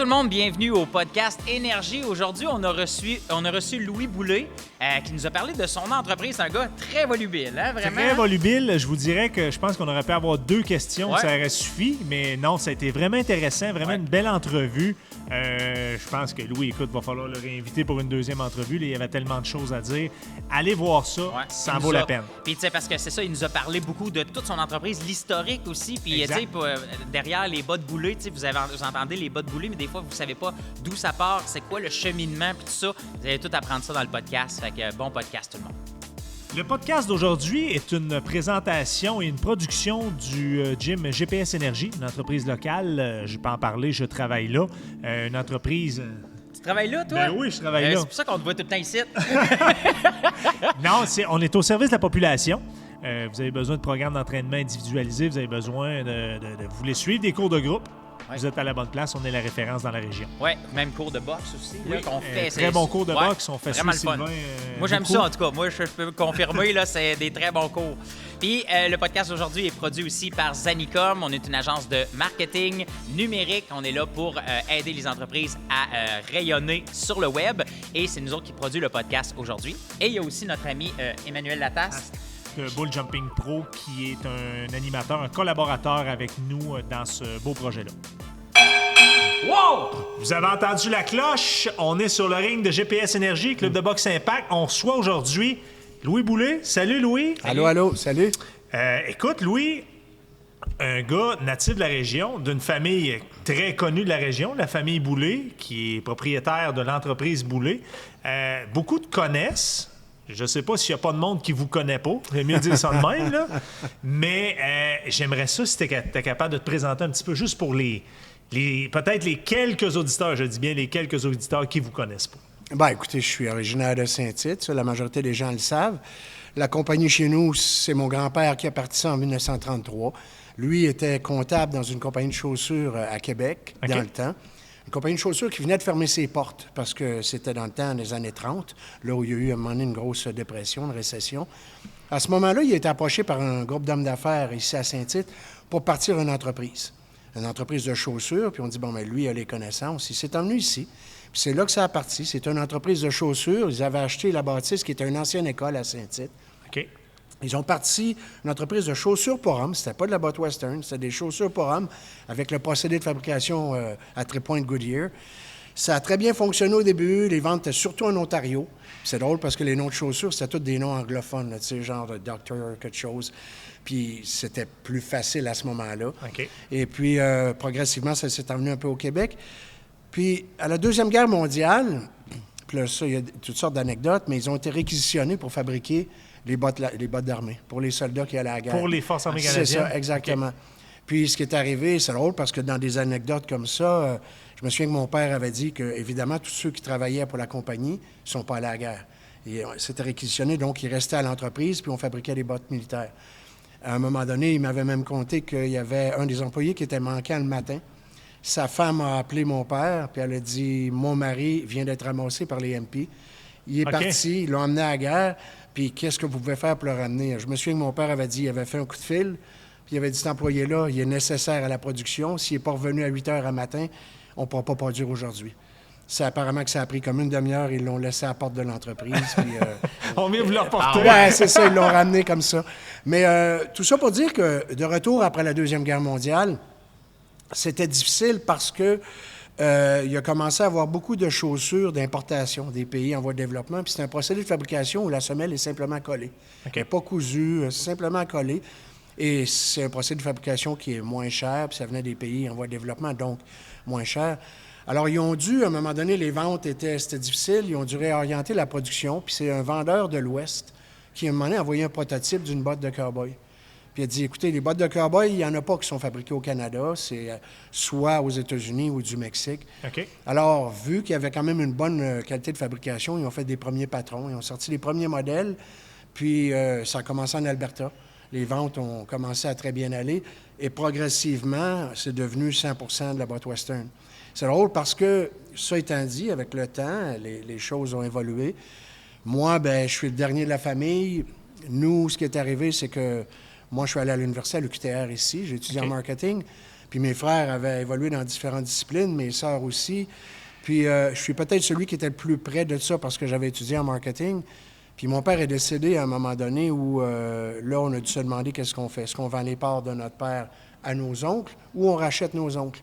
tout le monde, bienvenue au podcast Énergie. Aujourd'hui, on a reçu Louis Boulay qui nous a parlé de son entreprise. C'est un gars très volubile, hein, vraiment? Très volubile. Je vous dirais que je pense qu'on aurait pu avoir 2 questions, Ouais. ça aurait suffi, mais non, ça a été vraiment intéressant, vraiment une belle entrevue. Je pense que Louis, écoute, va falloir le réinviter pour une deuxième entrevue. Là, il y avait tellement de choses à dire. Allez voir ça, ça en vaut la peine. Puis tu sais, parce que c'est ça, il nous a parlé beaucoup de toute son entreprise, l'historique aussi. Puis tu sais, derrière les bas de Boulay, tu sais, vous entendez les bas de Boulay, mais des fois, vous savez pas d'où ça part, c'est quoi le cheminement, puis tout ça. Vous allez tout apprendre ça dans le podcast. Fait que bon podcast, tout le monde. Le podcast d'aujourd'hui est une présentation et une production du gym GPS Énergie, une entreprise locale. Je peux en parler, je travaille là. Une entreprise... Tu travailles là, toi? Ben oui, je travaille là. C'est pour ça qu'on te voit tout le temps ici. Non, on est au service de la population. Vous avez besoin de programmes d'entraînement individualisés, vous avez besoin vous voulez suivre des cours de groupe. Ouais. Vous êtes à la bonne place, on est la référence dans la région. Oui, même cours de boxe aussi. Là, Oui, qu'on fait, très bon cours de boxe, on fait vraiment ça, le fun. Sylvain. Moi, j'aime beaucoup. ça, en tout cas. Moi, je peux confirmer, là, c'est des très bons cours. Puis, le podcast aujourd'hui est produit aussi par Zanicom. On est une agence de marketing numérique. On est là pour aider les entreprises à rayonner sur le web. Et c'est nous autres qui produisons le podcast aujourd'hui. Et il y a aussi notre ami Emmanuel Latasse. Bull Jumping Pro, qui est un animateur, un collaborateur avec nous dans ce beau projet-là. Wow! Vous avez entendu la cloche. On est sur le ring de GPS Énergie, Club de boxe Impact. On reçoit aujourd'hui Louis Boulay. Salut, Louis. Allô, salut. Écoute, Louis, un gars natif de la région, d'une famille très connue de la région, la famille Boulay, qui est propriétaire de l'entreprise Boulay. Beaucoup te connaissent. Je ne sais pas s'il n'y a pas de monde qui ne vous connaît pas. J'aime mieux dire ça de même, là. Mais j'aimerais ça si tu es capable de te présenter un petit peu juste pour peut-être les quelques auditeurs, je dis bien les quelques auditeurs qui ne vous connaissent pas. Ben, écoutez, je suis originaire de Saint-Tite. Ça, la majorité des gens le savent. La compagnie chez nous, c'est mon grand-père qui a parti ça en 1933. Lui était comptable dans une compagnie de chaussures à Québec, dans le temps. Une compagnie de chaussures qui venait de fermer ses portes parce que c'était dans le temps des années 30, là où il y a eu à un moment donné une grosse dépression, une récession. À ce moment-là, il a été approché par un groupe d'hommes d'affaires ici à Saint-Tite pour partir une entreprise de chaussures. Puis on dit, bon, mais lui, il a les connaissances. Il s'est emmené ici. Puis c'est là que ça a parti. C'est une entreprise de chaussures. Ils avaient acheté la bâtisse qui était une ancienne école à Saint-Tite. OK. Ils ont parti une entreprise de chaussures pour hommes. C'était pas de la botte western, c'était des chaussures pour hommes avec le procédé de fabrication à trépoint de Goodyear. Ça a très bien fonctionné au début. Les ventes étaient surtout en Ontario. Puis c'est drôle parce que les noms de chaussures, c'était tous des noms anglophones, tu sais, genre Doctor quelque chose. Puis c'était plus facile à ce moment-là. OK. Et puis, progressivement, ça s'est emmené un peu au Québec. Puis, à la Deuxième Guerre mondiale, puis là, ça, il y a toutes sortes d'anecdotes, mais ils ont été réquisitionnés pour fabriquer les bottes d'armée, pour les soldats qui allaient à la guerre. Pour les forces armées canadiennes. C'est ça, exactement. Okay. Puis, ce qui est arrivé, c'est drôle parce que dans des anecdotes comme ça, je me souviens que mon père avait dit que, évidemment, tous ceux qui travaillaient pour la compagnie ne sont pas allés à la guerre. C'était réquisitionné, donc ils restaient à l'entreprise, puis on fabriquait des bottes militaires. À un moment donné, il m'avait même conté qu'il y avait un des employés qui était manquant le matin. Sa femme a appelé mon père, puis elle a dit « Mon mari vient d'être ramassé par les MP. » Il est parti, ils l'ont emmené à la guerre, puis qu'est-ce que vous pouvez faire pour le ramener? Je me souviens que mon père avait dit, il avait fait un coup de fil, puis il avait dit, cet employé-là, il est nécessaire à la production. S'il n'est pas revenu à 8 heures à matin, on ne pourra pas produire aujourd'hui. C'est apparemment que ça a pris comme une demi-heure, ils l'ont laissé à la porte de l'entreprise. Puis, on vient vous le reporter. Ouais, c'est ça, ils l'ont ramené comme ça. Mais tout ça pour dire que, de retour après la Deuxième Guerre mondiale, c'était difficile parce que il a commencé à avoir beaucoup de chaussures d'importation des pays en voie de développement. Puis c'est un procédé de fabrication où la semelle est simplement collée. Elle n'est pas cousue, c'est simplement collée. Et c'est un procédé de fabrication qui est moins cher, puis ça venait des pays en voie de développement, donc moins cher. Alors, ils ont dû, à un moment donné, les ventes c'était difficile, ils ont dû réorienter la production, puis c'est un vendeur de l'Ouest qui, à un moment donné, a envoyé un prototype d'une botte de cow-boy. Puis il a dit, écoutez, les bottes de cow-boy, il n'y en a pas qui sont fabriquées au Canada, c'est soit aux États-Unis ou du Mexique. OK. Alors, vu qu'il y avait quand même une bonne qualité de fabrication, ils ont fait des premiers patrons, ils ont sorti les premiers modèles, puis ça a commencé en Alberta. Les ventes ont commencé à très bien aller, et progressivement, c'est devenu 100% de la botte western. C'est drôle parce que, ça étant dit, avec le temps, les choses ont évolué. Moi, ben, je suis le dernier de la famille. Nous, ce qui est arrivé, c'est que moi, je suis allé à l'université, à l'UQTR ici, j'ai étudié en marketing. Puis mes frères avaient évolué dans différentes disciplines, mes sœurs aussi. Puis je suis peut-être celui qui était le plus près de ça parce que j'avais étudié en marketing. Puis mon père est décédé à un moment donné où là, on a dû se demander qu'est-ce qu'on fait. Est-ce qu'on vend les parts de notre père à nos oncles ou on rachète nos oncles?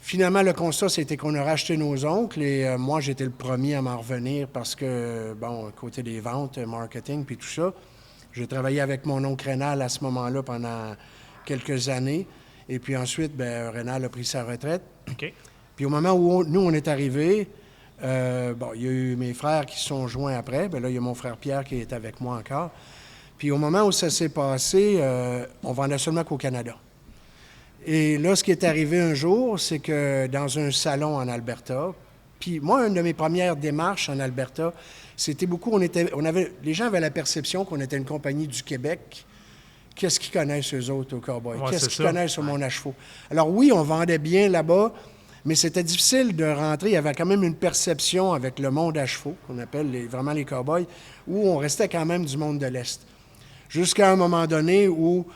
Finalement, le constat, c'était qu'on a racheté nos oncles et moi, j'étais le premier à m'en revenir parce que, bon, côté des ventes, marketing, puis tout ça, j'ai travaillé avec mon oncle Rénal à ce moment-là pendant quelques années. Et puis ensuite, bien, Rénal a pris sa retraite. OK. Puis au moment où nous, on est arrivés, bon, il y a eu mes frères qui se sont joints après. Bien là, il y a mon frère Pierre qui est avec moi encore. Puis au moment où ça s'est passé, on vendait seulement qu'au Canada. Et là, ce qui est arrivé un jour, c'est que dans un salon en Alberta, puis moi, une de mes premières démarches en Alberta, c'était beaucoup, les gens avaient la perception qu'on était une compagnie du Québec. Qu'est-ce qu'ils connaissent, eux autres, au Cowboy? Ouais, Qu'est-ce qu'ils connaissent au Mon à chevaux? Alors oui, on vendait bien là-bas, mais c'était difficile de rentrer. Il y avait quand même une perception avec le monde à chevaux, qu'on appelle vraiment les Cowboys, où on restait quand même du monde de l'Est. Jusqu'à un moment donné où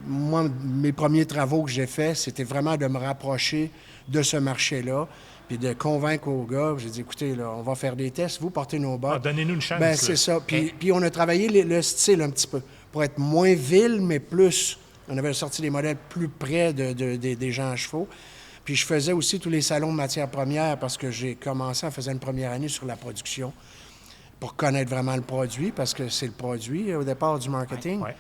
moi, mes premiers travaux que j'ai faits, c'était vraiment de me rapprocher de ce marché-là, puis de convaincre aux gars. J'ai dit, écoutez, là, on va faire des tests, vous portez nos bottes. Donnez-nous une chance. Ben, c'est ça. Puis on a travaillé le style un petit peu, pour être moins vil, mais plus. On avait sorti des modèles plus près des gens à chevaux. Puis je faisais aussi tous les salons de matières premières parce que j'ai commencé à faire une première année sur la production pour connaître vraiment le produit, parce que c'est le produit au départ du marketing. Ouais.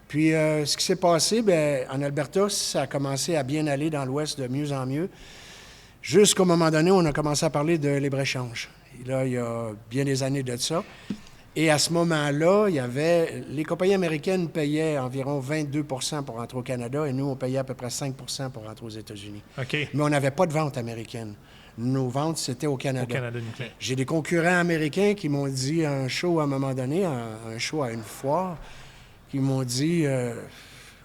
Puis, ce qui s'est passé, bien, en Alberta, ça a commencé à bien aller dans l'Ouest de mieux en mieux. Jusqu'au moment donné, on a commencé à parler de libre-échange. Et là, il y a bien des années de ça. Et à ce moment-là, il y avait... Les compagnies américaines payaient environ 22 pour rentrer au Canada et nous, on payait à peu près 5 pour rentrer aux États-Unis. OK. Mais on n'avait pas de vente américaine. Nos ventes, c'était au Canada. Au Canada uniquement. J'ai des concurrents américains qui m'ont dit à un show à un moment donné, un show à une foire, qui m'ont dit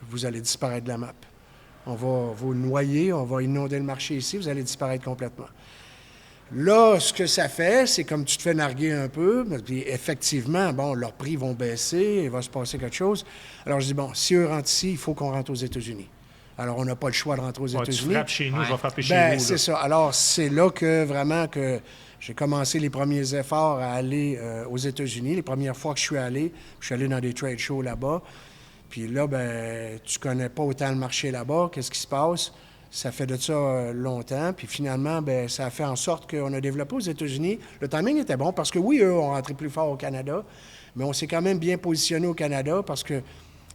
vous allez disparaître de la map. On va vous noyer, on va inonder le marché ici, vous allez disparaître complètement. Là, ce que ça fait, c'est comme tu te fais narguer un peu, puis effectivement, bon, leurs prix vont baisser, il va se passer quelque chose. Alors, je dis, bon, si eux rentrent ici, il faut qu'on rentre aux États-Unis. Alors, on n'a pas le choix de rentrer aux États-Unis. Tu frappes chez nous, je vais frapper chez Ben, vous. c'est ça. Alors, c'est là que vraiment que j'ai commencé les premiers efforts à aller aux États-Unis. Les premières fois que je suis allé dans des trade shows là-bas. Puis là, ben, tu connais pas autant le marché là-bas. Qu'est-ce qui se passe? Ça fait de ça longtemps. Puis finalement, ben, ça a fait en sorte qu'on a développé aux États-Unis. Le timing était bon parce que oui, eux ont rentré plus fort au Canada, mais on s'est quand même bien positionné au Canada parce que,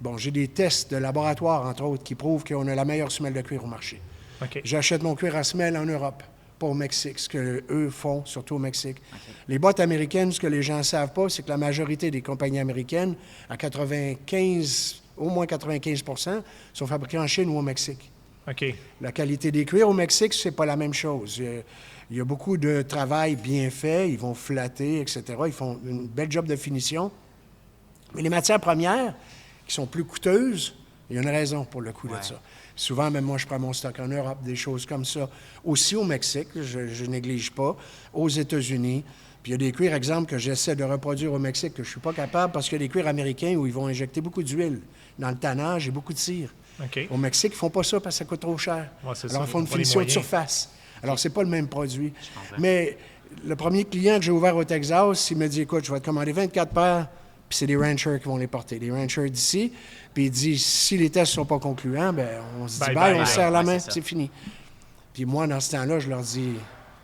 bon, j'ai des tests de laboratoire, entre autres, qui prouvent qu'on a la meilleure semelle de cuir au marché. OK. J'achète mon cuir à semelle en Europe, pas au Mexique, ce qu'eux font, surtout au Mexique. Okay. Les bottes américaines, ce que les gens ne savent pas, c'est que la majorité des compagnies américaines, à au moins 95 sont fabriquées en Chine ou au Mexique. OK. La qualité des cuirs au Mexique, c'est pas la même chose. Il y a beaucoup de travail bien fait, ils vont flatter, etc. Ils font une belle job de finition. Mais les matières premières, qui sont plus coûteuses, il y a une raison pour le coût de ça. Souvent, même moi, je prends mon stock en Europe, des choses comme ça. Aussi au Mexique, je néglige pas. Aux États-Unis. Puis il y a des cuirs, exemple, que j'essaie de reproduire au Mexique, que je ne suis pas capable, parce qu'il y a des cuirs américains où ils vont injecter beaucoup d'huile dans le tannage et beaucoup de cire. Okay. Au Mexique, ils ne font pas ça parce que ça coûte trop cher. Ouais, alors, ils font une finition de surface. Alors, c'est pas le même produit. Mais le premier client que j'ai ouvert au Texas, il me dit, écoute, je vais te commander 24 paires, puis c'est des ranchers qui vont les porter, des ranchers d'ici. Puis il dit, si les tests ne sont pas concluants, ben on se dit, on serre la main, c'est fini. Puis moi, dans ce temps-là, je leur dis,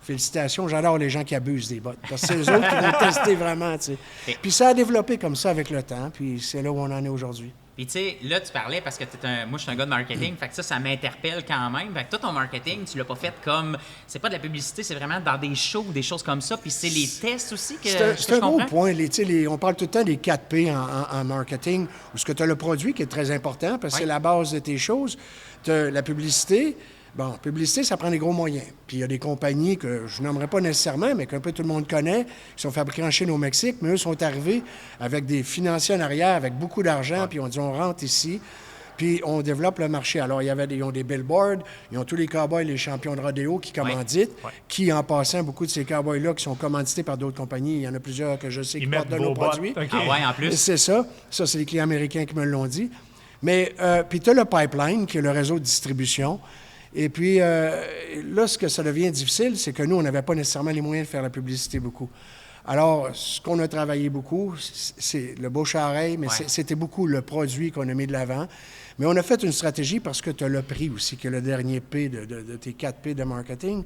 félicitations, j'adore les gens qui abusent des bottes. Parce que c'est eux autres qui vont tester vraiment, tu sais. Puis ça a développé comme ça avec le temps, puis c'est là où on en est aujourd'hui. Puis tu sais, là, tu parlais parce que moi, je suis un gars de marketing, fait que ça m'interpelle quand même. Fait que toi, ton marketing, tu l'as pas fait comme... C'est pas de la publicité, c'est vraiment dans des shows, des choses comme ça. Puis c'est les tests aussi que c'est un gros point. On parle tout le temps des 4 P en marketing, où ce que tu as le produit qui est très important, parce que c'est la base de tes choses. Tu as la publicité. Bon, publicité, ça prend des gros moyens. Puis il y a des compagnies que je nommerai pas nécessairement, mais qu'un peu tout le monde connaît, qui sont fabriquées en Chine, au Mexique, mais eux sont arrivés avec des financiers en arrière, avec beaucoup d'argent, puis on dit on rentre ici, puis on développe le marché. Alors, ils ont des billboards, ils ont tous les cowboys, les champions de rodéo qui commanditent, qui, en passant, beaucoup de ces cowboys-là qui sont commandités par d'autres compagnies, il y en a plusieurs que je sais qui portent de nos produits. Okay. Ah ouais, en plus. C'est ça. Ça, c'est les clients américains qui me l'ont dit. Mais, puis tu as le pipeline, qui est le réseau de distribution. Et puis, là, ce que ça devient difficile, c'est que nous, on n'avait pas nécessairement les moyens de faire la publicité beaucoup. Alors, ce qu'on a travaillé beaucoup, c'est le bouche-à-oreille, mais c'était beaucoup le produit qu'on a mis de l'avant. Mais on a fait une stratégie parce que tu as le prix aussi, qui est le dernier P de tes 4 P de marketing.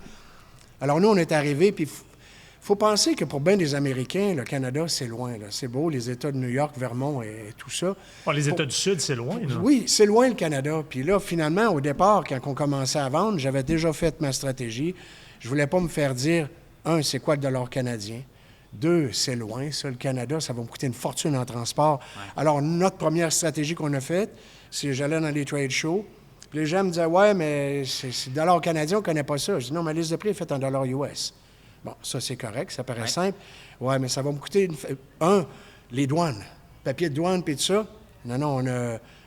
Alors, nous, on est arrivés, puis il faut penser que pour bien des Américains, le Canada, c'est loin. Là. C'est beau, les États de New York, Vermont et tout ça. Les États du Sud, c'est loin. Là. Oui, c'est loin le Canada. Puis là, finalement, au départ, quand on commençait à vendre, j'avais déjà fait ma stratégie. Je voulais pas me faire dire, un, c'est quoi le dollar canadien? Deux, c'est loin, ça, le Canada, ça va me coûter une fortune en transport. Ouais. Alors, notre première stratégie qu'on a faite, c'est j'allais dans les trade shows, puis les gens me disaient, ouais, mais c'est le dollar canadien, on ne connaît pas ça. Je dis, non, ma liste de prix est faite en dollars US. Bon, ça, c'est correct, ça paraît simple. Ouais, mais ça va me coûter, les douanes, papier de douane, puis tout ça. Non,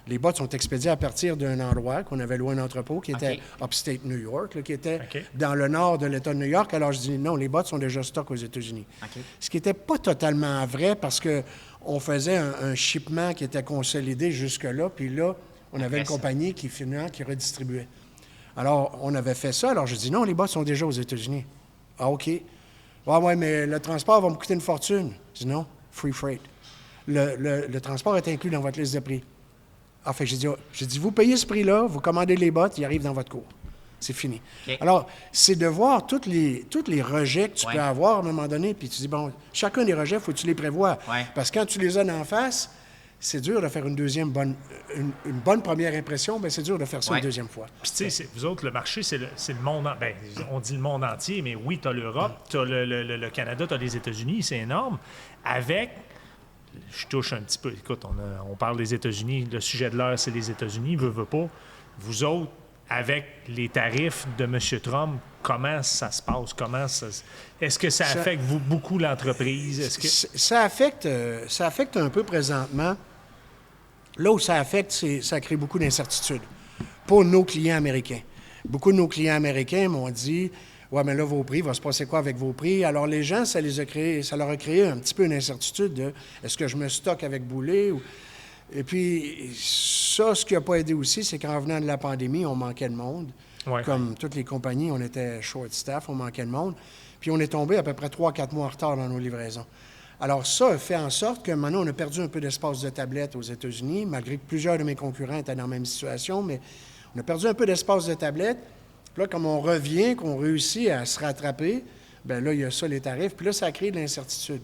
les bottes sont expédiées à partir d'un endroit qu'on avait loué un entrepôt qui était upstate New York, là, qui était dans le nord de l'État de New York. Alors, je dis, non, les bottes sont déjà stock aux États-Unis. Ce qui n'était pas totalement vrai parce qu'on faisait un shipment qui était consolidé jusque-là, puis là, on avait une compagnie qui redistribuait. Alors, on avait fait ça. Alors, je dis, non, les bottes sont déjà aux États-Unis. Ah, OK. Ouais, mais le transport va me coûter une fortune. Je dis, non, free freight. Le transport est inclus dans votre liste de prix. Ah, fait j'ai dit, vous payez ce prix-là, vous commandez les bottes, ils arrivent dans votre cours. C'est fini. Alors, c'est de voir tous les rejets que tu peux avoir à un moment donné, puis tu dis, bon, chacun des rejets, il faut que tu les prévois. Parce que quand tu les as en face, c'est dur de faire une bonne première impression, bien, c'est dur de faire ça une deuxième fois. Puis, tu sais, vous autres, le marché, c'est le monde... Bien, on dit le monde entier, mais oui, tu as l'Europe, tu as le Canada, tu as les États-Unis, c'est énorme. Avec... Je touche un petit peu. Écoute, on parle des États-Unis. Le sujet de l'heure, c'est les États-Unis. Veut pas. Vous autres, avec les tarifs de M. Trump, comment ça se passe? Est-ce que ça affecte beaucoup l'entreprise? Ça affecte un peu présentement. Là où ça affecte, ça crée beaucoup d'incertitudes pour nos clients américains. Beaucoup de nos clients américains m'ont dit... Ouais, mais là, vos prix, va se passer quoi avec vos prix? Alors, les gens, ça leur a créé un petit peu une incertitude de est-ce que je me stocke avec Boulay? Et puis, ça, ce qui n'a pas aidé aussi, c'est qu'en venant de la pandémie, on manquait de monde. Comme toutes les compagnies, on était short staff, on manquait de monde. Puis, on est tombé à peu près 3-4 mois en retard dans nos livraisons. Alors, ça a fait en sorte que maintenant, on a perdu un peu d'espace de tablette aux États-Unis, malgré que plusieurs de mes concurrents étaient dans la même situation, mais on a perdu un peu d'espace de tablette. Là, comme on revient, qu'on réussit à se rattraper, bien là, il y a ça, les tarifs. Puis là, ça crée de l'incertitude.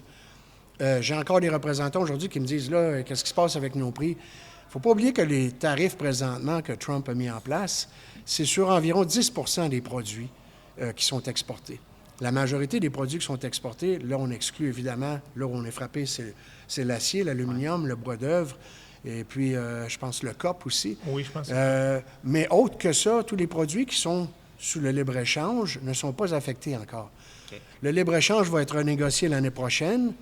J'ai encore des représentants aujourd'hui qui me disent, là, qu'est-ce qui se passe avec nos prix? Il ne faut pas oublier que les tarifs présentement que Trump a mis en place, c'est sur environ 10 % des produits qui sont exportés. La majorité des produits qui sont exportés, là, on exclut évidemment, là où on est frappé, c'est l'acier, l'aluminium, le bois d'œuvre, et puis, je pense, le COP aussi. Oui, je pense. Mais autre que ça, tous les produits qui sont sous le libre-échange ne sont pas affectés encore. Le libre-échange va être renégocié l'année prochaine,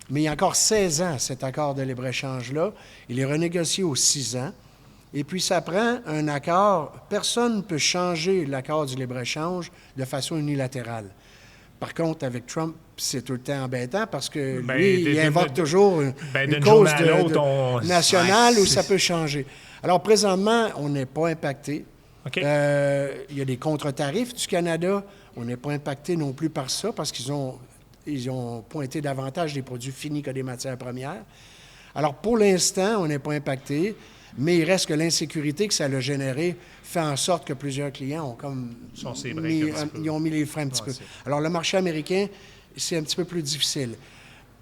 mais il y a encore 16 ans, cet accord de libre-échange-là. Il est renégocié aux 6 ans. Et puis, ça prend un accord. Personne ne peut changer l'accord du libre-échange de façon unilatérale. Par contre, avec Trump, c'est tout le temps embêtant parce que lui, il invoque toujours une cause nationale où ça peut changer. Alors, présentement, on n'est pas impacté. Il y a des contre-tarifs du Canada. On n'est pas impacté non plus par ça parce qu'ils ont pointé davantage des produits finis que des matières premières. Alors, pour l'instant, on n'est pas impacté, mais il reste que l'insécurité que ça a généré fait en sorte que plusieurs clients ont comme ils ont mis les freins un petit peu. Alors, le marché américain, c'est un petit peu plus difficile.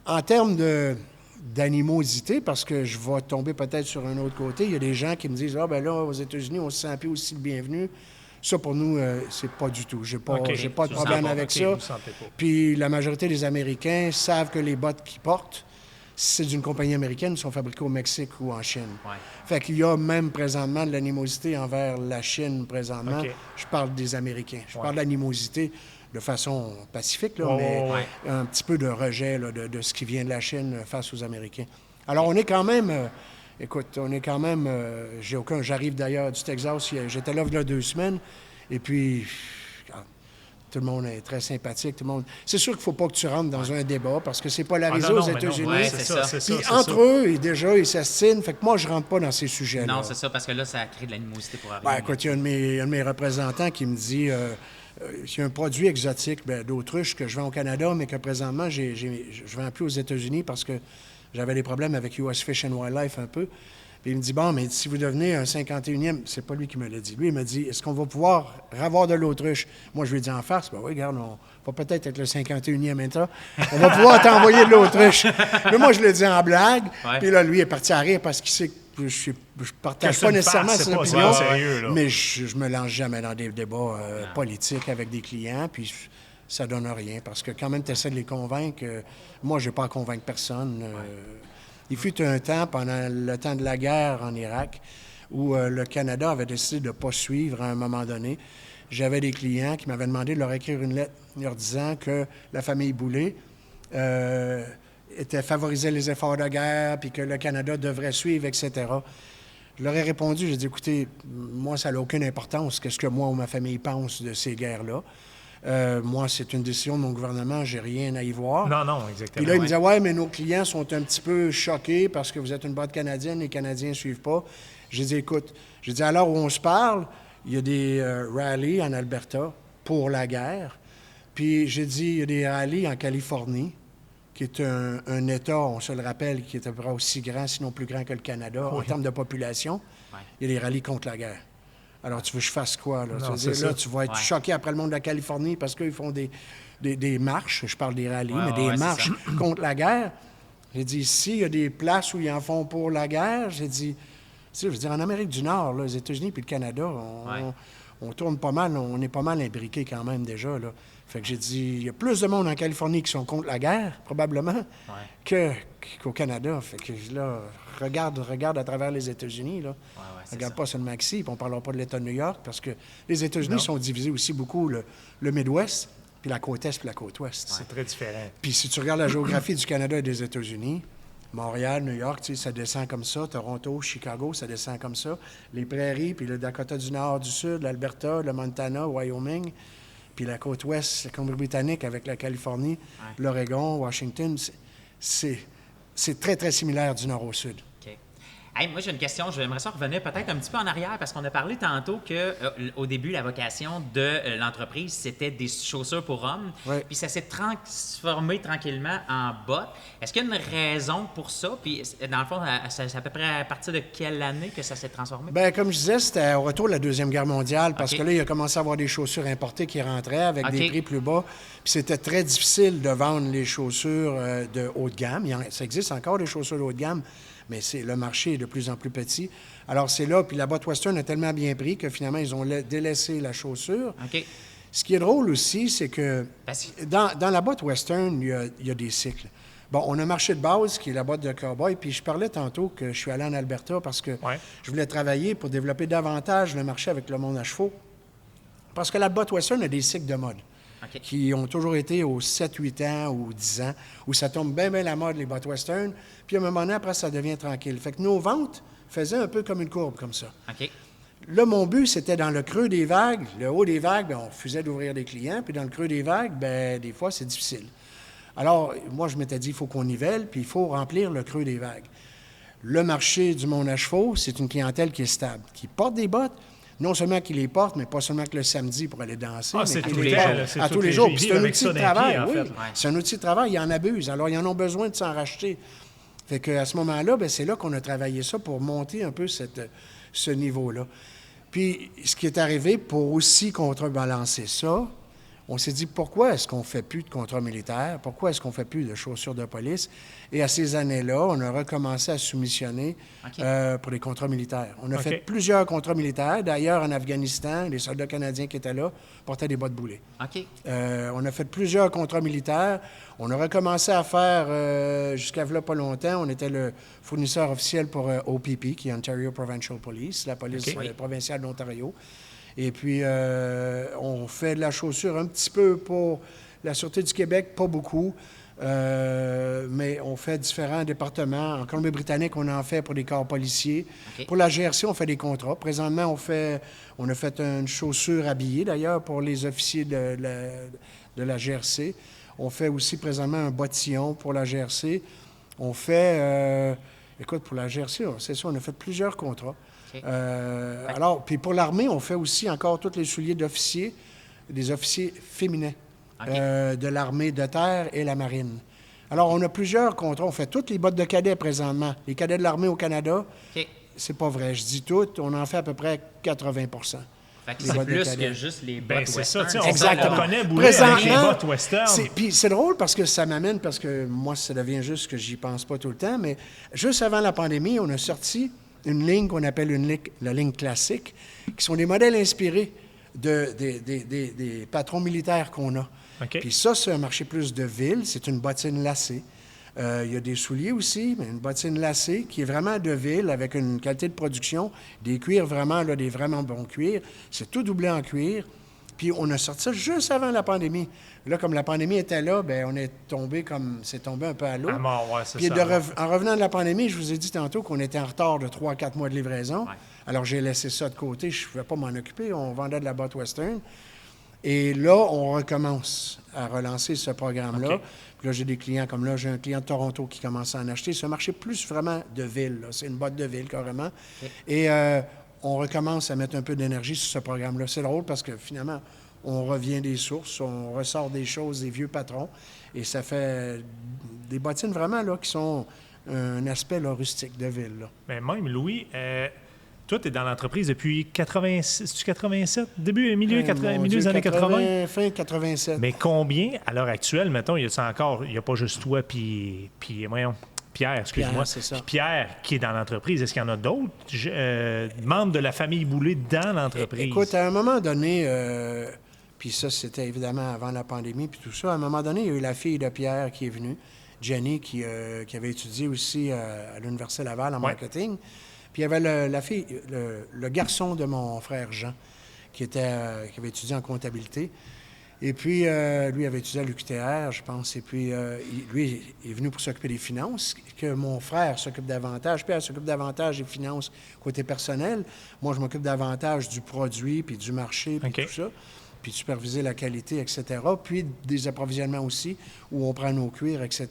En termes d'animosité, parce que je vais tomber peut-être sur un autre côté, il y a des gens qui me disent « Ah, ben là, aux États-Unis, on se sent plus aussi le bienvenu. » Ça, pour nous, c'est pas du tout. J'ai pas de problème avec ça. Puis la majorité des Américains savent que les bottes qu'ils portent, si c'est d'une compagnie américaine, sont fabriquées au Mexique ou en Chine. Fait qu'il y a même présentement de l'animosité envers la Chine présentement. Je parle des Américains. Je parle de l'animosité de façon pacifique, là, mais un petit peu de rejet là, de ce qui vient de la Chine face aux Américains. Alors, on est quand même... j'arrive d'ailleurs du Texas, j'étais là il y a 2 semaines, et puis Tout le monde est très sympathique. Tout le monde... C'est sûr qu'il ne faut pas que tu rentres dans un débat parce que c'est polarisé Ah, non, aux mais non, États-Unis. ouais, c'est ça. c'est Puis ça, entre ça. eux, ils s'astinent. Fait que moi, je ne rentre pas dans ces sujets-là. Non, c'est ça, parce que là, ça crée de l'animosité pour arriver. Ben, écoute, il y a un de mes représentants qui me dit il y a un produit exotique d'autruche que je vends au Canada, mais que présentement, je ne vends plus aux États-Unis parce que j'avais des problèmes avec US Fish and Wildlife un peu. Puis il me dit, bon, mais si vous devenez un 51e, c'est pas lui qui me l'a dit. Lui, il m'a dit, est-ce qu'on va pouvoir avoir de l'autruche? Moi, je lui ai dit en farce, ben oui, regarde, on va peut-être être le 51e État. On va pouvoir t'envoyer de l'autruche. Mais moi, je l'ai dit en blague. Ouais. Puis là, lui est parti à rire parce qu'il sait que je partage Que c'est pas une nécessairement farce, ses c'est pas opinions. sérieux, là. Mais je me lance jamais dans des débats politiques avec des clients. Puis ça donne rien parce que quand même, tu essaies de les convaincre. Moi, je n'ai pas à convaincre personne. Il fut un temps, pendant le temps de la guerre en Irak, où le Canada avait décidé de ne pas suivre à un moment donné. J'avais des clients qui m'avaient demandé de leur écrire une lettre leur disant que la famille Boulay favorisait les efforts de guerre, puis que le Canada devrait suivre, etc. Je leur ai répondu, j'ai dit, écoutez, moi, ça n'a aucune importance, qu'est-ce que moi ou ma famille pense de ces guerres-là. Moi, c'est une décision de mon gouvernement, j'ai rien à y voir. Non, exactement. Puis là, il me disait, ouais, mais nos clients sont un petit peu choqués parce que vous êtes une boîte canadienne, les Canadiens ne suivent pas. J'ai dit, écoute, j'ai dit, à l'heure où on se parle, il y a des rallyes en Alberta pour la guerre. Puis j'ai dit, il y a des rallyes en Californie, qui est un État, on se le rappelle, qui est à peu près aussi grand, sinon plus grand que le Canada, en termes de population. Ouais. Il y a des rallyes contre la guerre. Alors, tu veux que je fasse quoi? Là, Non, tu, c'est là ça. tu vas être choqué après le monde de la Californie parce qu'ils font des marches, je parle des rallyes, Ouais, mais ouais, des c'est marches contre la guerre. J'ai dit, ici, il y a des places où ils en font pour la guerre. J'ai dit, tu sais, je veux dire, en Amérique du Nord, là, les États-Unis puis le Canada, on tourne pas mal, on est pas mal imbriqués quand même déjà, là. Fait que j'ai dit, il y a plus de monde en Californie qui sont contre la guerre, probablement, qu'au Canada. Fait que là, regarde à travers les États-Unis, là. c'est Regarde ça. pas seulement ici, puis on ne parlera pas de l'État de New York, parce que les États-Unis sont divisés aussi beaucoup, le Midwest, puis la côte Est, puis la côte Ouest. C'est très différent. Puis si tu regardes la géographie du Canada et des États-Unis, Montréal, New York, tu sais, ça descend comme ça. Toronto, Chicago, ça descend comme ça. Les prairies, puis le Dakota du Nord, du Sud, l'Alberta, le Montana, Wyoming, puis la côte Ouest, la Colombie-Britannique avec la Californie, l'Oregon, Washington, c'est très, très similaire du Nord au Sud. OK. Hey, moi, j'ai une question. J'aimerais ça revenir peut-être un petit peu en arrière parce qu'on a parlé tantôt que au début, la vocation de l'entreprise, c'était des chaussures pour hommes. Ouais. Puis ça s'est transformé tranquillement en bottes. Est-ce qu'il y a une raison pour ça? Puis dans le fond, c'est à peu près à partir de quelle année que ça s'est transformé? Bien, comme je disais, c'était au retour de la Deuxième Guerre mondiale, parce OK. que là, il a commencé à avoir des chaussures importées qui rentraient avec OK. des prix plus bas. Puis c'était très difficile de vendre les chaussures de haut de gamme. Ça existe encore des chaussures de haut de gamme, mais le marché est de plus en plus petit. Alors c'est là, puis la botte Western a tellement bien pris que finalement, ils ont délaissé la chaussure. OK. Ce qui est drôle aussi, c'est que Parce que- dans la botte Western, il y a des cycles. Bon, on a un marché de base qui est la botte de cowboy, puis je parlais tantôt que je suis allé en Alberta parce que je voulais travailler pour développer davantage le marché avec le monde à chevaux. Parce que la botte Western a des cycles de mode OK. qui ont toujours été aux 7-8 ans ou 10 ans, où ça tombe bien la mode, les bottes Western, puis à un moment donné, après, ça devient tranquille. Fait que nos ventes faisaient un peu comme une courbe, comme ça. OK. Là, mon but, c'était dans le creux des vagues. Le haut des vagues, bien, on refusait d'ouvrir des clients. Puis dans le creux des vagues, bien, des fois, c'est difficile. Alors, moi, je m'étais dit, il faut qu'on nivelle, puis il faut remplir le creux des vagues. Le marché du monde à chevaux, c'est une clientèle qui est stable, qui porte des bottes, non seulement qui les porte, mais pas seulement que le samedi pour aller danser, Ah, mais c'est qui tous les les porte jours, là, c'est à tous tous les les jours. jours. Puis Ils c'est un vivent outil de avec ça dans les travail, pieds, en oui. fait. C'est un outil de travail, ils en abusent. Alors, ils en ont besoin de s'enracheter. Fait qu'à ce moment-là, bien, c'est là qu'on a travaillé ça pour monter un peu ce niveau-là. Puis, ce qui est arrivé pour aussi contrebalancer ça, on s'est dit, pourquoi est-ce qu'on ne fait plus de contrats militaires? Pourquoi est-ce qu'on ne fait plus de chaussures de police? Et à ces années-là, on a recommencé à soumissionner OK. pour les contrats militaires. On a OK. fait plusieurs contrats militaires. D'ailleurs, en Afghanistan, les soldats canadiens qui étaient là portaient des bottes boulées. OK. On a fait plusieurs contrats militaires. On a recommencé à faire, jusqu'à là pas longtemps, on était le fournisseur officiel pour OPP, qui est Ontario Provincial Police, la police OK. provinciale d'Ontario. Et puis, on fait de la chaussure un petit peu pour la Sûreté du Québec, pas beaucoup. Mais on fait différents départements. En Colombie-Britannique, on en fait pour des corps policiers. OK. Pour la GRC, on fait des contrats. Présentement, on a fait une chaussure habillée, d'ailleurs, pour les officiers de la GRC. On fait aussi présentement un bottillon pour la GRC. On fait... écoute, pour la GRC, c'est ça, on a fait plusieurs contrats. OK. Alors, puis pour l'armée, on fait aussi encore tous les souliers d'officiers, des officiers féminins. OK. De l'armée de terre et la marine. Alors, on a plusieurs contrats. On fait toutes les bottes de cadets présentement. Les cadets de l'armée au Canada, OK. c'est pas vrai. Je dis toutes. On en fait à peu près 80 Fait que Les c'est bottes de plus cadets. que juste les bottes Ben, c'est ça, western. tu sais, on, Exactement. on connaît Boulet avec les Présentement, bottes western. Puis c'est drôle parce que ça m'amène, parce que moi, ça devient juste que j'y pense pas tout le temps, mais juste avant la pandémie, on a sorti une ligne qu'on appelle la ligne classique, qui sont des modèles inspirés des patrons militaires qu'on a. OK. Puis ça, c'est un marché plus de ville. C'est une bottine lacée. Il y a des souliers aussi, mais une bottine lacée qui est vraiment de ville avec une qualité de production, des cuirs vraiment, là, des vraiment bons cuirs. C'est tout doublé en cuir. Puis on a sorti ça juste avant la pandémie. Là, comme la pandémie était là, bien, c'est tombé un peu à l'eau. À mort, ouais, c'est Puis ça. en revenant de la pandémie, je vous ai dit tantôt qu'on était en retard de 3-4 mois de livraison. Ouais. Alors, j'ai laissé ça de côté. Je ne pouvais pas m'en occuper. On vendait de la botte western. Et là, on recommence à relancer ce programme-là. OK. Puis là, j'ai des clients comme là, j'ai un client de Toronto qui commence à en acheter. C'est un marché plus vraiment de ville, là. C'est une botte de ville, carrément. OK. Et on recommence à mettre un peu d'énergie sur ce programme-là. C'est drôle parce que finalement, on revient des sources, on ressort des choses des vieux patrons. Et ça fait des bottines vraiment là qui sont un aspect là, rustique de ville, là. Mais même, Louis, toi, tu es dans l'entreprise depuis 87, milieu Mon des Dieu, années 80. Fin 87. Mais combien, à l'heure actuelle, mettons, il n'y a pas juste toi puis voyons, Pierre, excuse-moi. Pierre, c'est ça. Puis Pierre qui est dans l'entreprise. Est-ce qu'il y en a d'autres membres de la famille Boulay dans l'entreprise? Écoute, à un moment donné, puis ça, c'était évidemment avant la pandémie, puis tout ça, à un moment donné, il y a eu la fille de Pierre qui est venue, Jenny, qui avait étudié aussi à l'Université Laval en Ouais. marketing. Puis il y avait la fille, le garçon de mon frère Jean, qui avait étudié en comptabilité. Et puis, lui avait étudié à l'UQTR, je pense. Et puis, lui est venu pour s'occuper des finances, que mon frère s'occupe davantage. Pierre s'occupe davantage des finances côté personnel. Moi, je m'occupe davantage du produit, puis du marché, puis OK. tout ça. Puis de superviser la qualité, etc. Puis des approvisionnements aussi, où on prend nos cuirs, etc.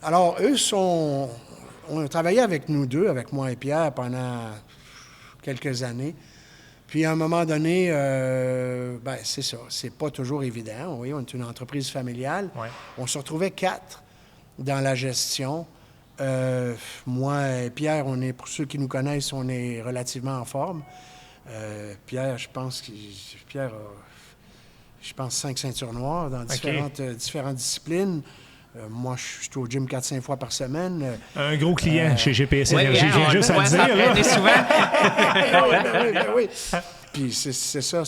Alors, eux on a travaillé avec nous deux, avec moi et Pierre, pendant quelques années. Puis, à un moment donné, c'est ça. C'est pas toujours évident. Oui, on est une entreprise familiale. Ouais. On se retrouvait 4 dans la gestion. Moi et Pierre, pour ceux qui nous connaissent, on est relativement en forme. Pierre, je pense a 5 ceintures noires dans différentes disciplines. Moi, je suis au gym 4-5 fois par semaine. Un gros client chez GPS Oui, Énergie, je viens on juste à voit le ça dire. là. traîner souvent. Oui. Puis c'est ça,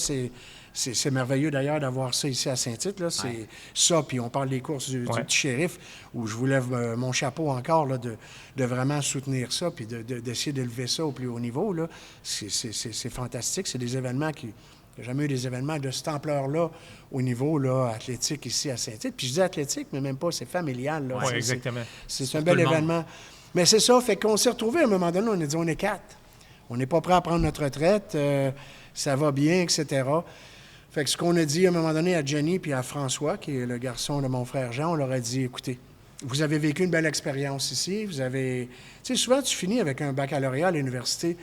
c'est merveilleux d'ailleurs d'avoir ça ici à Saint-Tite. Là. C'est ça, puis on parle des courses du petit shérif, où je vous lève mon chapeau encore là, de vraiment soutenir ça, puis d'essayer d'élever ça au plus haut niveau. Là. C'est fantastique. C'est des événements qui... Il n'y a jamais eu des événements de cette ampleur-là au niveau là, athlétique ici à Saint-Tite. Puis je dis athlétique, mais même pas, c'est familial. Là. Oui, exactement. C'est un bel événement. Mais c'est ça, fait qu'on s'est retrouvés à un moment donné, on a dit on est 4. On n'est pas prêt à prendre notre retraite, ça va bien, etc. Fait que ce qu'on a dit à un moment donné à Jenny puis à François, qui est le garçon de mon frère Jean, on leur a dit, écoutez, vous avez vécu une belle expérience ici, vous avez... Tu sais, souvent, tu finis avec un baccalauréat à l'université.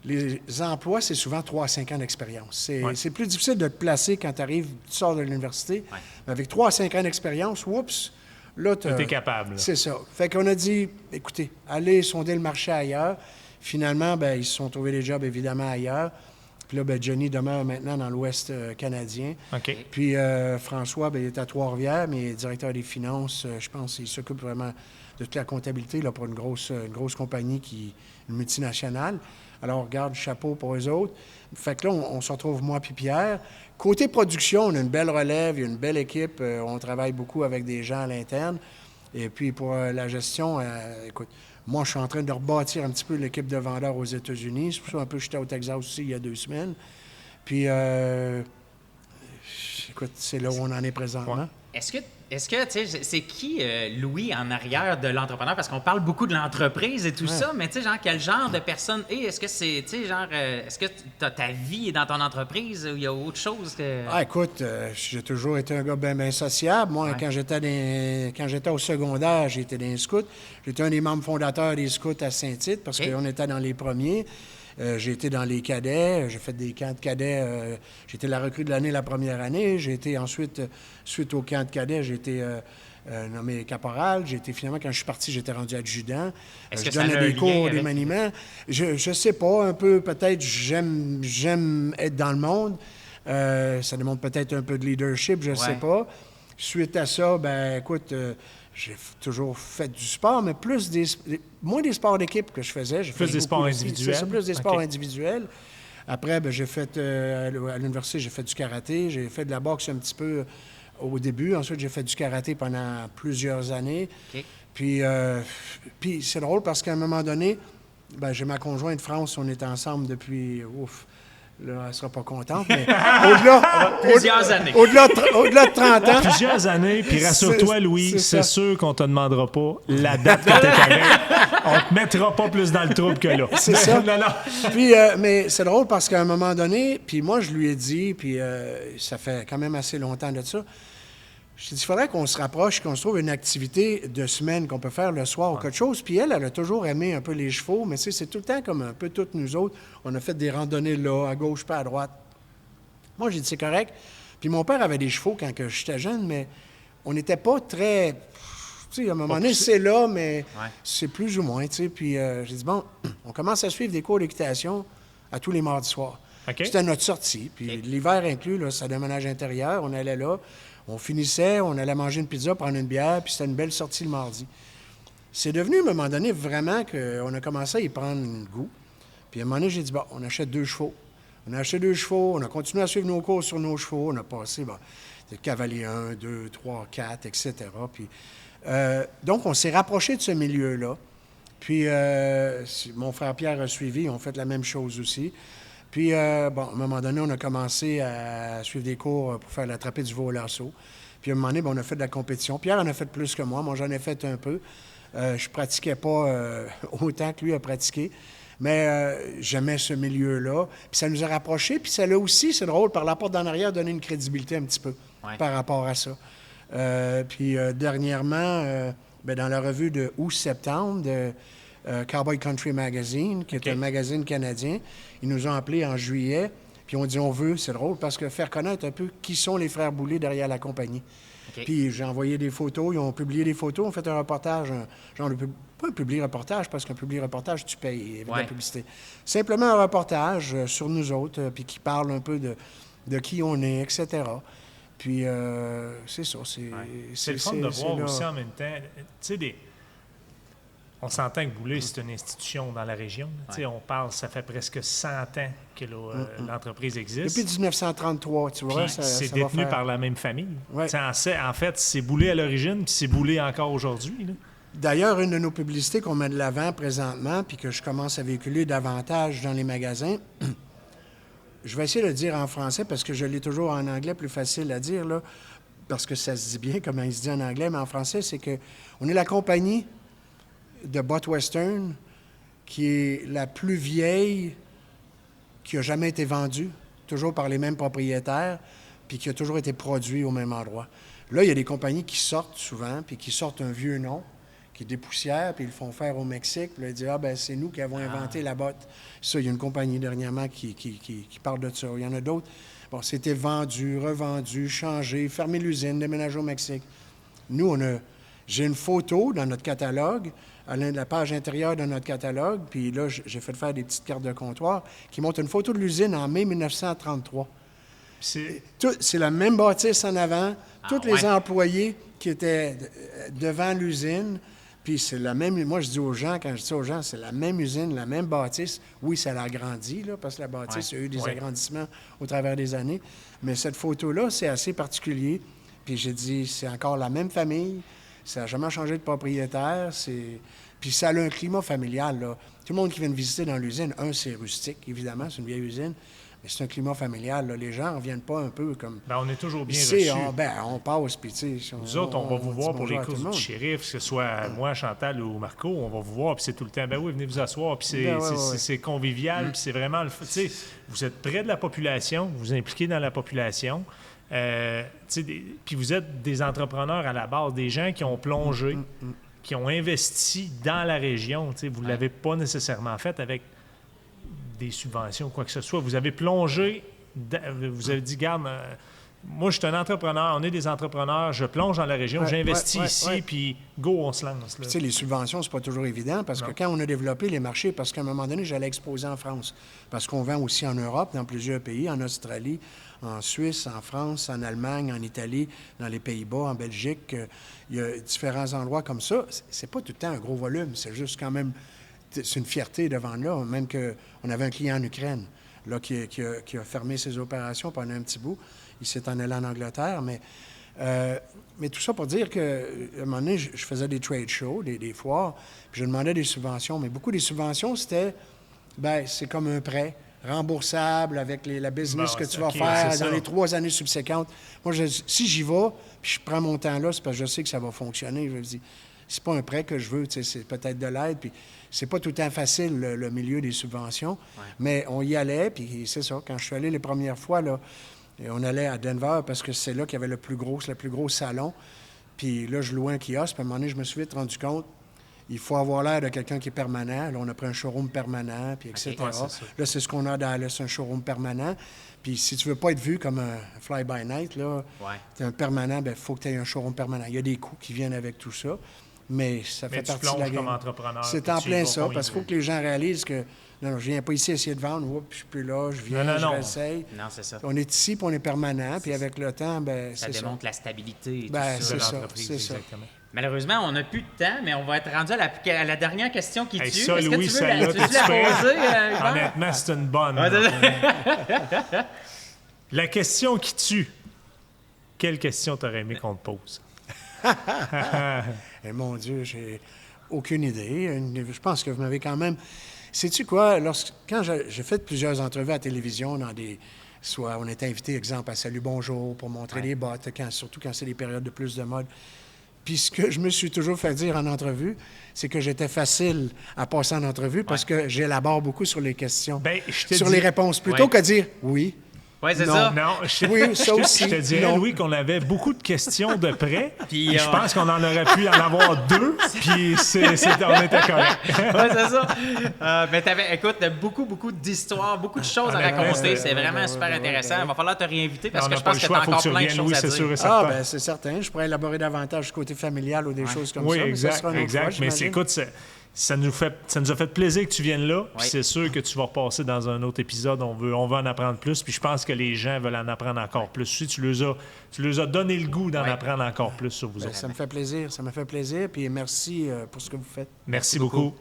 Les emplois, c'est souvent 3 à 5 ans d'expérience. C'est plus difficile de te placer quand tu sors de l'université. Ouais. Mais avec 3 à 5 ans d'expérience, oups, là, tu es capable. Là. C'est ça. Fait qu'on a dit, écoutez, allez sonder le marché ailleurs. Finalement, ils se sont trouvés des jobs, évidemment, ailleurs. Puis là, Johnny demeure maintenant dans l'Ouest canadien. OK. Puis François, il est à Trois-Rivières, mais il est directeur des finances. Je pense qu'il s'occupe vraiment de toute la comptabilité là, pour une grosse compagnie une multinationale. Alors, on regarde le chapeau pour eux autres. Fait que là, on se retrouve, moi puis Pierre. Côté production, on a une belle relève, il y a une belle équipe. On travaille beaucoup avec des gens à l'interne. Et puis, pour la gestion, écoute, moi, je suis en train de rebâtir un petit peu l'équipe de vendeurs aux États-Unis. C'est pour ça un peu j'étais au Texas aussi il y a 2 semaines. Puis, écoute, c'est là où on en est présentement. Est-ce que Est-ce que, tu sais, c'est qui, Louis, en arrière de l'entrepreneur? Parce qu'on parle beaucoup de l'entreprise et tout ça, mais tu sais, genre, quel genre de personne est? Est-ce que c'est, tu sais, genre, est-ce que ta vie est dans ton entreprise ou il y a autre chose que... Ah, écoute, j'ai toujours été un gars bien sociable. Moi, quand j'étais au secondaire, j'étais dans les scouts. J'étais un des membres fondateurs des scouts à Saint-Tite parce qu'on était dans les premiers. J'ai été dans les cadets, j'ai fait des camps de cadets. J'ai été la recrue de l'année la première année. J'ai été ensuite, suite au camp de cadets, j'ai été nommé caporal. Finalement, quand je suis parti, j'étais rendu adjudant. Est-ce je que ça a donnais un des lien cours, avec... des maniements. Je sais pas, un peu, peut-être, j'aime être dans le monde. Ça demande peut-être un peu de leadership, je sais pas. Suite à ça, ben écoute... j'ai toujours fait du sport, mais moins des sports d'équipe que je faisais. Plus des sports individuels? C'est ça, plus des sports individuels. Après, ben, j'ai fait, à l'université, j'ai fait du karaté. J'ai fait de la boxe un petit peu au début. Ensuite, j'ai fait du karaté pendant plusieurs années. Puis c'est drôle parce qu'à un moment donné, ben, j'ai ma conjointe France. On est ensemble depuis... Là, elle ne sera pas contente, mais Plusieurs années. Au-delà de 30 ans. Plusieurs années, puis rassure-toi, Louis, c'est sûr qu'on ne te demandera pas la date que tu es avec. On ne te mettra pas plus dans le trouble que là. C'est ça. Non. Puis, mais c'est drôle parce qu'à un moment donné, puis moi, je lui ai dit, puis ça fait quand même assez longtemps de ça, je lui ai dit, il faudrait qu'on se rapproche, qu'on se trouve une activité de semaine qu'on peut faire le soir ou quelque chose. Puis elle a toujours aimé un peu les chevaux, mais c'est tout le temps comme un peu toutes nous autres. On a fait des randonnées là, à gauche, pas à droite. Moi, j'ai dit, c'est correct. Puis mon père avait des chevaux quand j'étais jeune, mais on n'était pas très... Tu sais, à un moment donné, c'est là, mais c'est plus ou moins, tu sais. Puis j'ai dit, bon, on commence à suivre des cours d'équitation à tous les mardis soirs. C'était notre sortie. Puis l'hiver inclus, là, ça déménage intérieur, on allait là. On finissait, on allait manger une pizza, prendre une bière, puis c'était une belle sortie le mardi. C'est devenu, à un moment donné, vraiment qu'on a commencé à y prendre goût. Puis à un moment donné, j'ai dit, bon, on achète 2 chevaux. On a acheté 2 chevaux, on a continué à suivre nos cours sur nos chevaux. On a passé, de cavalier 1, 2, 3, 4, etc. Puis, donc, on s'est rapproché de ce milieu-là. Puis, mon frère Pierre a suivi, on fait la même chose aussi. Puis, à un moment donné, on a commencé à suivre des cours pour faire l'attrapé du veau au lasso. Puis, à un moment donné, on a fait de la compétition. Pierre en a fait plus que moi. Moi, j'en ai fait un peu. Je pratiquais pas autant que lui a pratiqué. Mais j'aimais ce milieu-là. Puis, ça nous a rapprochés. Puis, ça l'a aussi, c'est drôle, par la porte d'en arrière, donné une crédibilité un petit peu par rapport à ça. Puis, dernièrement, dans la revue de août-septembre de Cowboy Country Magazine, qui est un magazine canadien, ils nous ont appelés en juillet, puis on dit on veut, c'est drôle, parce que faire connaître un peu qui sont les frères Boulay derrière la compagnie. Puis j'ai envoyé des photos, ils ont publié des photos, on fait un reportage, pas un publi-reportage, parce qu'un publi-reportage, tu payes la publicité. Simplement un reportage sur nous autres, puis qui parle un peu de qui on est, etc. Puis c'est ça. C'est le fun de voir aussi en même temps, tu sais, on s'entend que Boulay, c'est une institution dans la région. On parle, ça fait presque 100 ans que l'entreprise existe. Depuis 1933, tu vois. C'est détenu par la même famille. Ouais. En fait, c'est Boulay à l'origine, puis c'est Boulay encore aujourd'hui. Là. D'ailleurs, une de nos publicités qu'on met de l'avant présentement, puis que je commence à véhiculer davantage dans les magasins, je vais essayer de le dire en français parce que je l'ai toujours en anglais, plus facile à dire, là, parce que ça se dit bien comme il se dit en anglais, mais en français, c'est que on est la compagnie de bottes western qui est la plus vieille qui a jamais été vendue, toujours par les mêmes propriétaires, puis qui a toujours été produit au même endroit. Là, il y a des compagnies qui sortent souvent, puis qui sortent un vieux nom, qui dépoussièrent, puis ils le font faire au Mexique, puis là, ils disent « Ah, ben c'est nous qui avons inventé la botte. » Ça, il y a une compagnie dernièrement qui parle de ça. Il y en a d'autres. Bon, c'était vendu, revendu, changé, fermé l'usine, déménagé au Mexique. Nous, j'ai une photo dans notre catalogue, à la page intérieure de notre catalogue, puis là, j'ai fait faire des petites cartes de comptoir qui montrent une photo de l'usine en mai 1933. C'est la même bâtisse en avant, tous les employés qui étaient devant l'usine, puis c'est la même... Moi, je dis aux gens, quand je dis ça aux gens, c'est la même usine, la même bâtisse. Oui, ça l'a agrandi, là, parce que la bâtisse a eu des agrandissements au travers des années, mais cette photo-là, c'est assez particulier. Puis j'ai dit, c'est encore la même famille, ça n'a jamais changé de propriétaire, puis ça a un climat familial, là. Tout le monde qui vient de visiter dans l'usine, c'est rustique, évidemment, c'est une vieille usine, Mais c'est un climat familial. Là. Les gens ne reviennent pas un peu comme... Ben, on est toujours bien ici, reçus. on passe, puis tu sais... Nous autres, on va vous voir dit pour les bonjour à tout courses le du monde. shérif, que ce soit moi, Chantal ou Marco, on va vous voir, puis c'est tout le temps, ben oui, venez vous asseoir, puis Ben ouais, c'est convivial, puis c'est vraiment le... Tu sais, vous êtes près de la population, vous vous impliquez dans la population, puis vous êtes des entrepreneurs à la base, des gens qui ont plongé, qui ont investi dans la région. Tu sais, vous ne l'avez pas nécessairement fait avec des subventions ou quoi que ce soit. Vous avez plongé, vous avez dit, garde, moi, je suis un entrepreneur, on est des entrepreneurs, je plonge dans la région, Ouais, j'investis ouais, ici, ouais. puis go, on se lance. Là. Tu sais, les subventions, c'est pas toujours évident parce que quand on a développé les marchés, parce qu'à un moment donné, j'allais exposer en France. Parce qu'on vend aussi en Europe, dans plusieurs pays, en Australie, en Suisse, en France, en Allemagne, en Italie, dans les Pays-Bas, en Belgique. Il y a différents endroits comme ça. C'est pas tout le temps un gros volume, c'est juste quand même... C'est une fierté de vendre là. Même qu'on avait un client en Ukraine là, qui a fermé ses opérations pendant un petit bout. Il s'est en allé en Angleterre, mais tout ça pour dire qu'à un moment donné, je faisais des trade shows, des foires, puis je demandais des subventions. Mais beaucoup des subventions, c'était, c'est comme un prêt remboursable avec la business que tu vas faire dans les 3 années subséquentes. Moi, si j'y vais, puis je prends mon temps là, c'est parce que je sais que ça va fonctionner. Je me dis, c'est pas un prêt que je veux, c'est peut-être de l'aide, puis c'est pas tout le temps facile, le milieu des subventions, mais on y allait, puis c'est ça. Quand je suis allé les premières fois, là, et on allait à Denver parce que c'est là qu'il y avait le plus gros salon. Puis là, je louais un kiosque. Puis à un moment donné, je me suis vite rendu compte, il faut avoir l'air de quelqu'un qui est permanent. Là, on a pris un showroom permanent, puis etc. Okay, là, c'est ce qu'on a dans c'est un showroom permanent. Puis si tu veux pas être vu comme un fly-by-night, là, t'es un permanent, il faut que tu aies un showroom permanent. Il y a des coûts qui viennent avec tout ça. Mais ça fait partie de la game. Comme entrepreneur. C'est en plein ça, parce qu'il faut que les gens réalisent que non, je viens pas ici essayer de vendre, oups, je suis plus là, je viens, je réessaye. Non, c'est ça. On est ici, puis on est permanent, puis avec le temps, ça démontre la stabilité et tout c'est ça. c'est ça. Malheureusement, on n'a plus de temps, mais on va être rendu à la dernière question qui tue. Ça, Est-ce Louis, que tu veux la poser, Hubert? Honnêtement, c'est une bonne. La question qui tue. Quelle question t'aurais aimé qu'on te pose? Et mon Dieu, j'ai aucune idée. Je pense que vous m'avez quand même... Sais-tu quoi? Quand j'ai fait plusieurs entrevues à la télévision soit on était invité, exemple, à Salut Bonjour pour montrer les bottes, surtout quand c'est des périodes de plus de mode. Puis ce que je me suis toujours fait dire en entrevue, c'est que j'étais facile à passer en entrevue parce que j'élabore beaucoup sur les questions, sur les réponses, plutôt que dire oui. Oui, c'est non. ça. Non, oui, ça aussi. Je te dirais, non. Louis, qu'on avait beaucoup de questions de près. Puis je pense qu'on en aurait pu en avoir 2, puis on était correct. Oui, c'est ça. Mais écoute, beaucoup d'histoires, beaucoup de choses à raconter. C'est vraiment super intéressant. Il va falloir te réinviter parce que je pense que tu as encore plein de choses à dire. C'est certain. Je pourrais élaborer davantage du côté familial ou des choses comme ça. Oui, exact. Mais écoute, ça nous a fait plaisir que tu viennes là. Puis c'est sûr que tu vas repasser dans un autre épisode. On veut en apprendre plus. Puis je pense que les gens veulent en apprendre encore plus. Si tu leur as donné le goût d'en apprendre encore plus sur vous autres. Ça me fait plaisir. Puis merci pour ce que vous faites. Merci beaucoup.